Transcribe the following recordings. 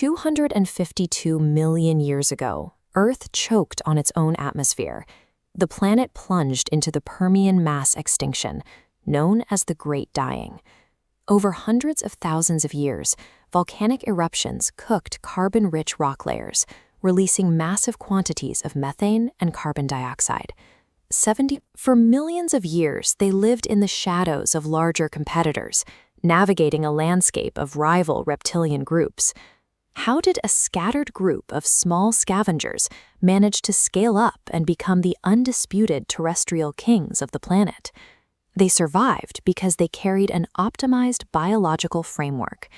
252 million years ago, Earth choked on its own atmosphere. The planet plunged into the Permian mass extinction, known as the Great Dying. Over hundreds of thousands of years, volcanic eruptions cooked carbon-rich rock layers, releasing massive quantities of methane and carbon dioxide. For millions of years, they lived in the shadows of larger competitors, navigating a landscape of rival reptilian groups. How did a scattered group of small scavengers manage to scale up and become the undisputed terrestrial kings of the planet? They survived because they carried an optimized biological framework.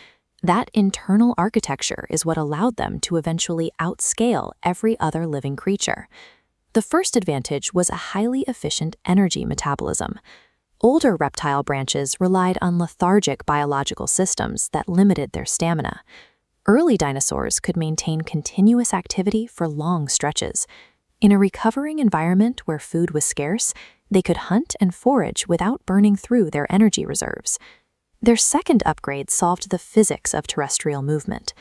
That internal architecture is what allowed them to eventually outscale every other living creature. The first advantage was a highly efficient energy metabolism. Older reptile branches relied on lethargic biological systems that limited their stamina. Early dinosaurs could maintain continuous activity for long stretches. In a recovering environment where food was scarce, they could hunt and forage without burning through their energy reserves. Their second upgrade solved the physics of terrestrial movement.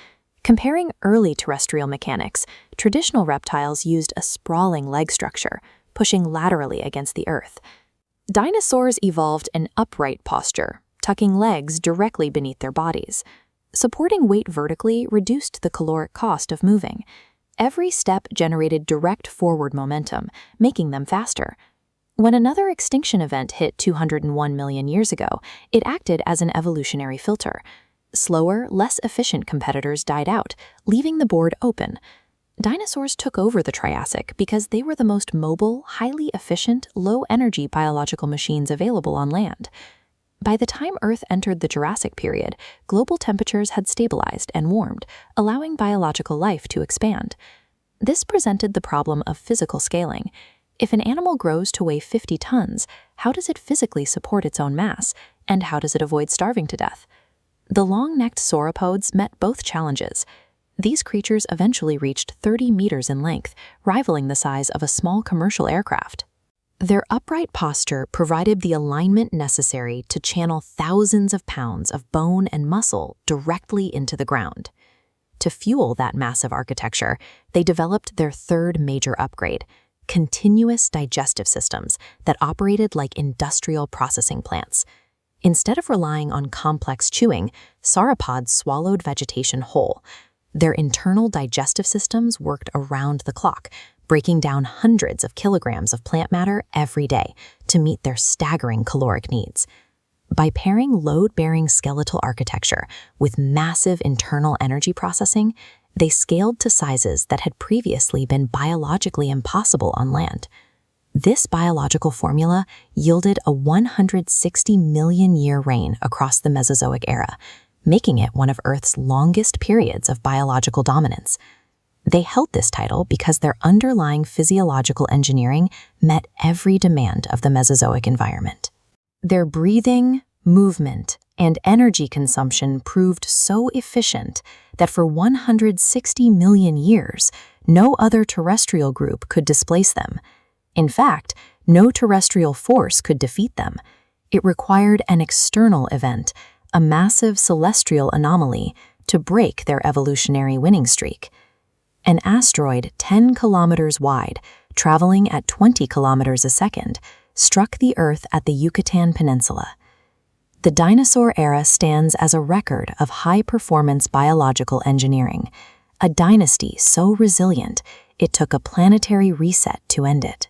Comparing early terrestrial mechanics, traditional reptiles used a sprawling leg structure, pushing laterally against the earth. Dinosaurs evolved an upright posture, tucking legs directly beneath their bodies. Supporting weight vertically reduced the caloric cost of moving. Every step generated direct forward momentum, making them faster. When another extinction event hit 201 million years ago, it acted as an evolutionary filter. Slower, less efficient competitors died out, leaving the board open. Dinosaurs took over the Triassic because they were the most mobile, highly efficient, low-energy biological machines available on land. By the time Earth entered the Jurassic period, global temperatures had stabilized and warmed, allowing biological life to expand. This presented the problem of physical scaling. If an animal grows to weigh 50 tons, how does it physically support its own mass, and how does it avoid starving to death? The long-necked sauropods met both challenges. These creatures eventually reached 30 meters in length, rivaling the size of a small commercial aircraft. Their upright posture provided the alignment necessary to channel thousands of pounds of bone and muscle directly into the ground. To fuel that massive architecture, they developed their third major upgrade: continuous digestive systems that operated like industrial processing plants. Instead of relying on complex chewing, sauropods swallowed vegetation whole. Their internal digestive systems worked around the clock, breaking down hundreds of kilograms of plant matter every day to meet their staggering caloric needs. By pairing load-bearing skeletal architecture with massive internal energy processing, they scaled to sizes that had previously been biologically impossible on land. This biological formula yielded a 160 million year reign across the Mesozoic era, making it one of Earth's longest periods of biological dominance. They held this title because their underlying physiological engineering met every demand of the Mesozoic environment. Their breathing, movement, and energy consumption proved so efficient that for 160 million years, no other terrestrial group could displace them. In fact, no terrestrial force could defeat them. It required an external event, a massive celestial anomaly, to break their evolutionary winning streak. An asteroid 10 kilometers wide, traveling at 20 kilometers a second, struck the Earth at the Yucatan Peninsula. The dinosaur era stands as a record of high-performance biological engineering, a dynasty so resilient it took a planetary reset to end it.